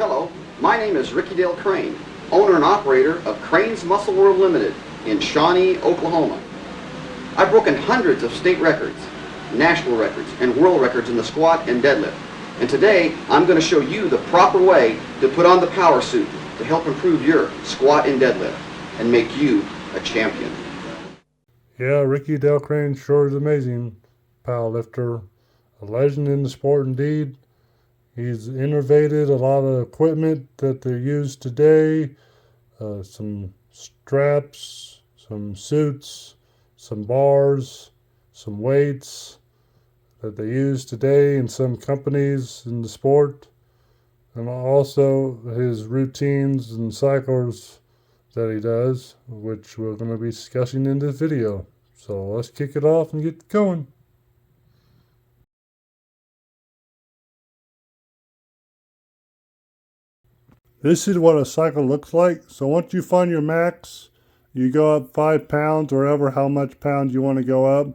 Hello, my name is Rickey Crain, owner and operator of Crain's Muscle World Limited in Shawnee, Oklahoma. I've broken hundreds of state records, national records, and world records in the squat and deadlift. And today, I'm going to show you the proper way to put on the power suit to help improve your squat and deadlift and make you a champion. Yeah, Rickey Crain sure is amazing powerlifter, a legend in the sport indeed. He's innovated a lot of equipment that they use today, some straps, some suits, some bars, some weights that they use today in some companies in the sport, and also his routines and cycles that he does, which we're going to be discussing in this video. So let's kick it off and get going. This is what a cycle looks like. So once you find your max, you go up 5 pounds or ever how much pounds you want to go up.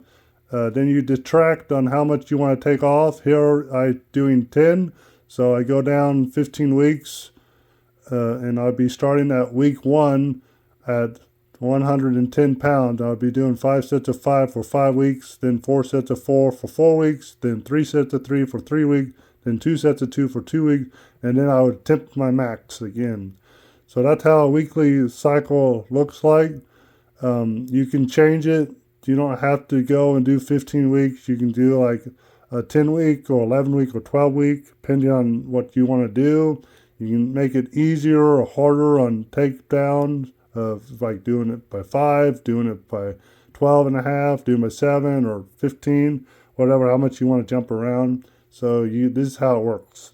Then you detract on how much you want to take off. Here I'm doing 10, so I go down 15 weeks, and I'll be starting at week 1 at 110 pounds. I'll be doing 5 sets of 5 for 5 weeks, then 4 sets of 4 for 4 weeks, then 3 sets of 3 for 3 weeks, then 2 sets of 2 for 2 weeks, and then I would attempt my max again. So that's how a weekly cycle looks like. You can change it. You don't have to go and do 15 weeks. You can do like a 10 week or 11 week or 12 week, depending on what you want to do. You can make it easier or harder on takedowns, like doing it by 5, doing it by 12 and a half, doing it by 7 or 15, whatever, how much you want to jump around. So this is how it works,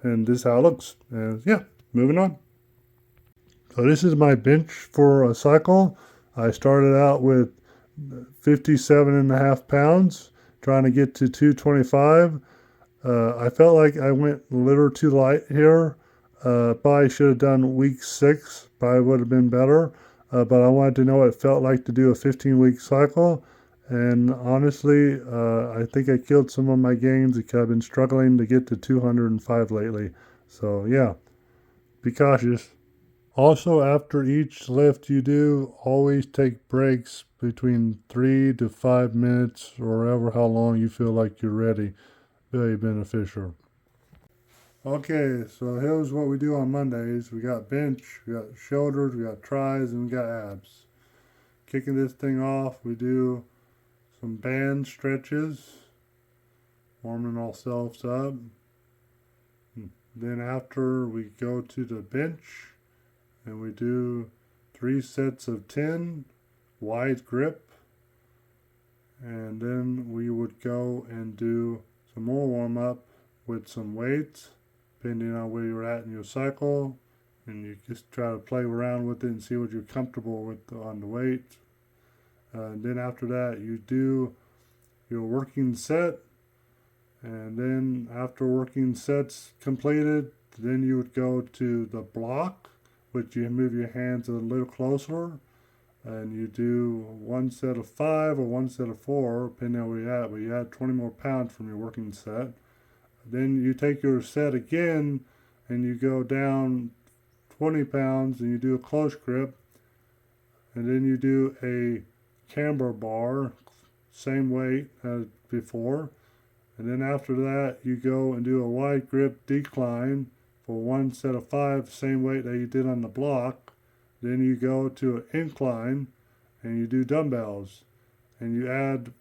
and this is how it looks. And yeah, moving on. So this is my bench for a cycle. I started out with 57.5 pounds, trying to get to 225. I felt like I went a little too light here. Probably should have done week 6. Probably would have been better. But I wanted to know what it felt like to do a 15-week cycle. And honestly, I think I killed some of my gains because I've been struggling to get to 205 lately. So yeah, be cautious. Also, after each lift you do, always take breaks between 3 to 5 minutes or ever how long you feel like you're ready. Very beneficial. Okay, so here's what we do on Mondays. We got bench, we got shoulders, we got tries, and we got abs. Kicking this thing off, we do some band stretches, warming ourselves up. Then after we go to the bench and we do 3 sets of 10, wide grip. And then we would go and do some more warm up with some weights, depending on where you're at in your cycle. And you just try to play around with it and see what you're comfortable with on the weight. And then after that, you do your working set. And then after working sets completed, then you would go to the block, which you move your hands a little closer. And you do 1 set of 5 or 1 set of 4, depending on where you're at. But you add 20 more pounds from your working set. Then you take your set again and you go down 20 pounds and you do a close grip. And then you do a camber bar, same weight as before. And then after that, you go and do a wide grip decline for 1 set of 5, same weight that you did on the block. Then you go to an incline and you do dumbbells. And you add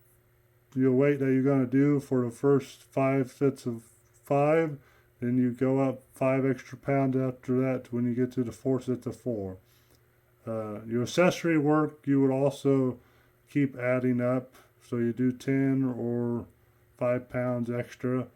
your weight that you're going to do for the first 5 sets of 5. Then you go up 5 extra pounds after that when you get to the 4 sets of 4. Your accessory work, you would also keep adding up. So you do 10 or 5 pounds extra.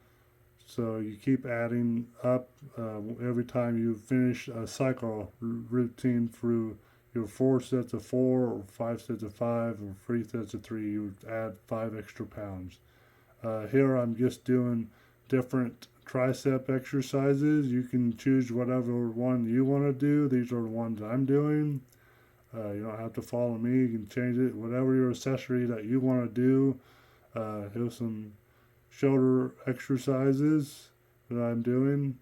So you keep adding up every time you finish a cycle routine through your 4 sets of 4 or 5 sets of 5 or 3 sets of 3. You would add 5 extra pounds. Here I'm just doing different tricep exercises. You can choose whatever one you want to do. These are the ones I'm doing. You don't have to follow me. You can change it, whatever your accessory that you want to do. Here's some shoulder exercises that I'm doing.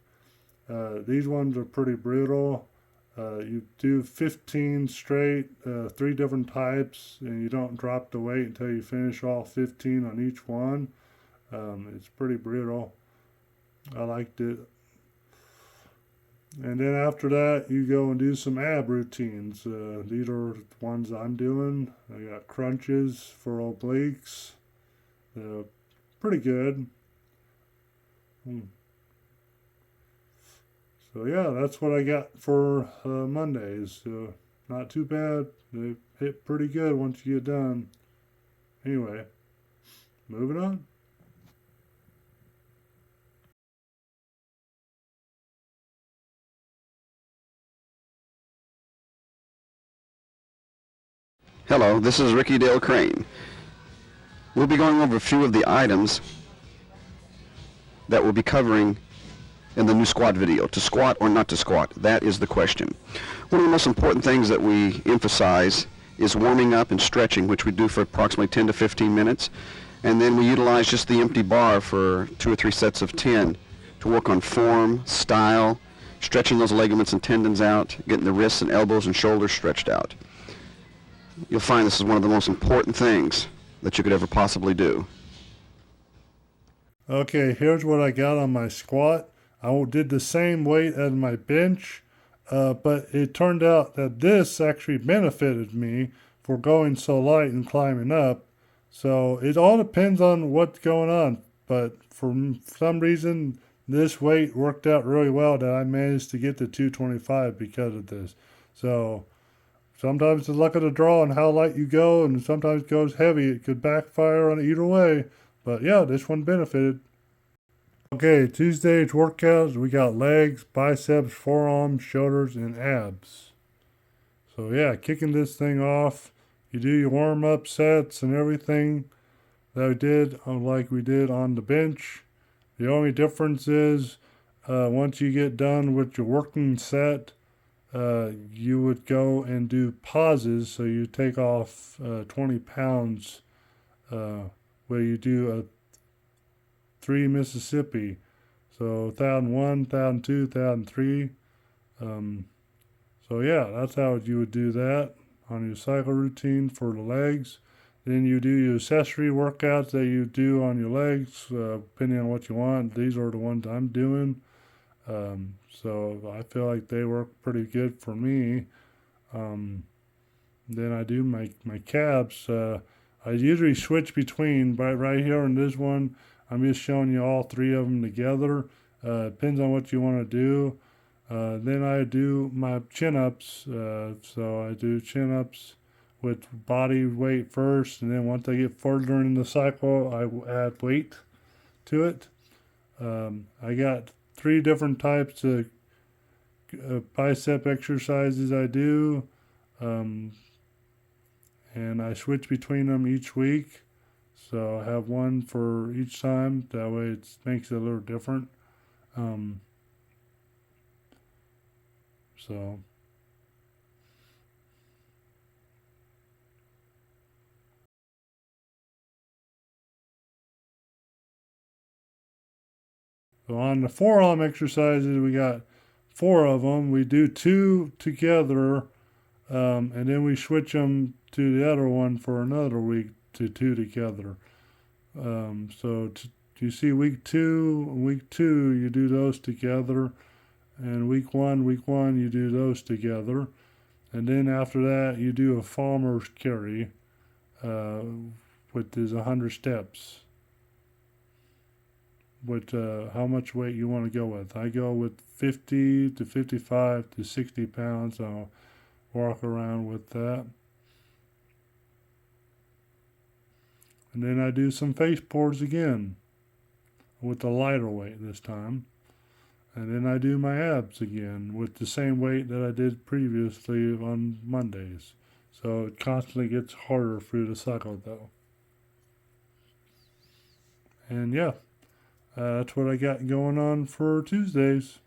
These ones are pretty brutal. You do 15 straight, 3 different types, and you don't drop the weight until you finish all 15 on each one. It's pretty brutal. I liked it. And then after that, you go and do some ab routines. These are the ones I'm doing. I got crunches for obliques. Pretty good. So yeah, that's what I got for Mondays. Not too bad. They hit pretty good once you get done. Anyway, moving on. Hello, this is Rickey Dale Crain. We'll be going over a few of the items that we'll be covering in the new squat video. To squat or not to squat, that is the question. One of the most important things that we emphasize is warming up and stretching, which we do for approximately 10 to 15 minutes. And then we utilize just the empty bar for 2 or 3 sets of 10 to work on form, style, stretching those ligaments and tendons out, getting the wrists and elbows and shoulders stretched out. You'll find this is one of the most important things that you could ever possibly do. Okay, here's what I got on my squat. I did the same weight as my bench, but it turned out that this actually benefited me for going so light and climbing up. So it all depends on what's going on. But for some reason, this weight worked out really well that I managed to get to 225 because of this. So sometimes the luck of the draw and how light you go, and sometimes it goes heavy. It could backfire on either way. But yeah, this one benefited. Okay, Tuesday's workouts, we got legs, biceps, forearms, shoulders, and abs. So yeah, kicking this thing off. You do your warm-up sets and everything that we did, like we did on the bench. The only difference is once you get done with your working set, you would go and do pauses. So you take off 20 pounds where you do a 3 Mississippi. So 1001, 1002, 1003. So yeah, that's how you would do that on your cycle routine for the legs. Then you do your accessory workouts that you do on your legs, depending on what you want. These are the ones I'm doing. So I feel like they work pretty good for me. Then I do my calves. I usually switch between, but right here in this one, I'm just showing you all 3 of them together. Depends on what you want to do. Then I do my chin-ups. So I do chin-ups with body weight first, and then once I get further in the cycle, I will add weight to it. I got 3 different types of bicep exercises I do, and I switch between them each week. So I have one for each time. That way it makes it a little different. So on the forearm exercises, we got 4 of them. We do 2 together, and then we switch them to the other one for another week to 2 together. So you see week 2, you do those together, and week one, you do those together. And then after that, you do a farmer's carry, which is 100 steps. With how much weight you want to go with. I go with 50 to 55 to 60 pounds. I'll walk around with that. And then I do some face pulls again with a lighter weight this time. And then I do my abs again with the same weight that I did previously on Mondays. So it constantly gets harder through the cycle though. And yeah, that's what I got going on for Tuesdays.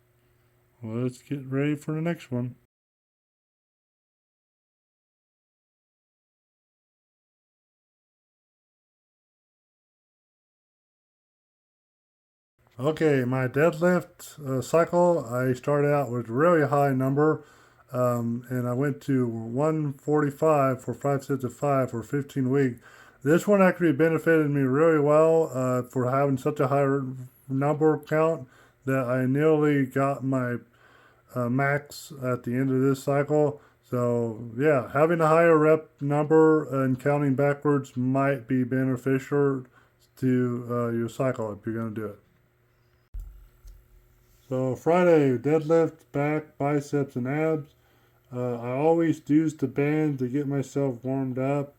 Well, let's get ready for the next one. Okay, my deadlift cycle, I started out with a really high number, and I went to 145 for 5 sets of 5 for 15 weeks. This one actually benefited me really well for having such a high number count that I nearly got my max at the end of this cycle. So yeah, having a higher rep number and counting backwards might be beneficial to your cycle if you're going to do it. So Friday, deadlift, back, biceps, and abs. I always use the band to get myself warmed up,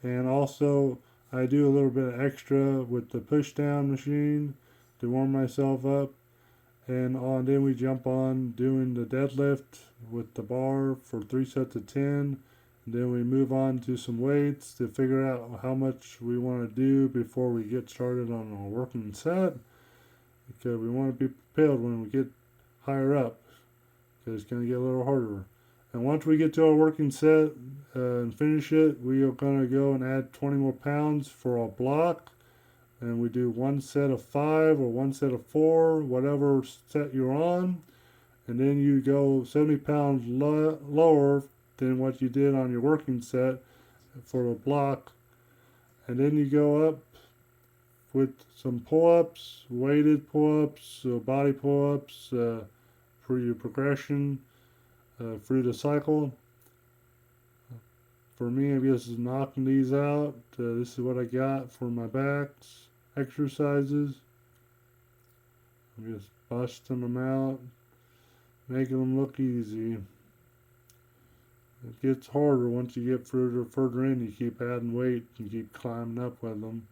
and also I do a little bit extra with the push down machine to warm myself up. And then we jump on doing the deadlift with the bar for 3 sets of 10. And then we move on to some weights to figure out how much we want to do before we get started on a working set, because we want to be prepared when we get higher up, because it's going to get a little harder. And once we get to our working set and finish it, we are going to go and add 20 more pounds for a block. And we do 1 set of 5 or 1 set of 4, whatever set you're on. And then you go 70 pounds lower than what you did on your working set for a block. And then you go up with some pull-ups, weighted pull-ups, body pull-ups for your progression through the cycle. For me, I'm just knocking these out. This is what I got for my backs exercises. I'm just busting them out, making them look easy. It gets harder once you get further in. You keep adding weight and keep climbing up with them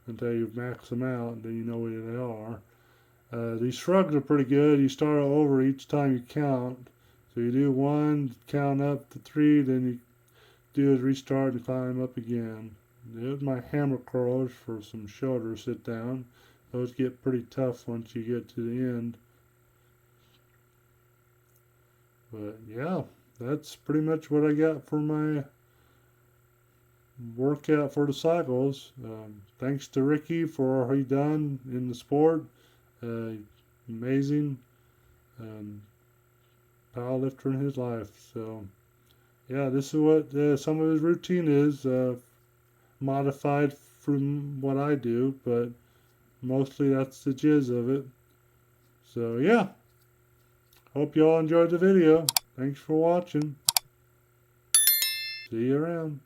until you max them out, and then you know where they are. These shrugs are pretty good. You start over each time you count. So you do 1, count up to 3, then you do is restart and climb up again. There's my hammer curlers for some shoulder sit down. Those get pretty tough once you get to the end. But yeah, that's pretty much what I got for my workout for the cycles. Thanks to Rickey for all he done in the sport. Amazing powerlifter in his life. So yeah, this is what some of his routine is, modified from what I do, but mostly that's the gist of it. So yeah, hope you all enjoyed the video. Thanks for watching. See you around.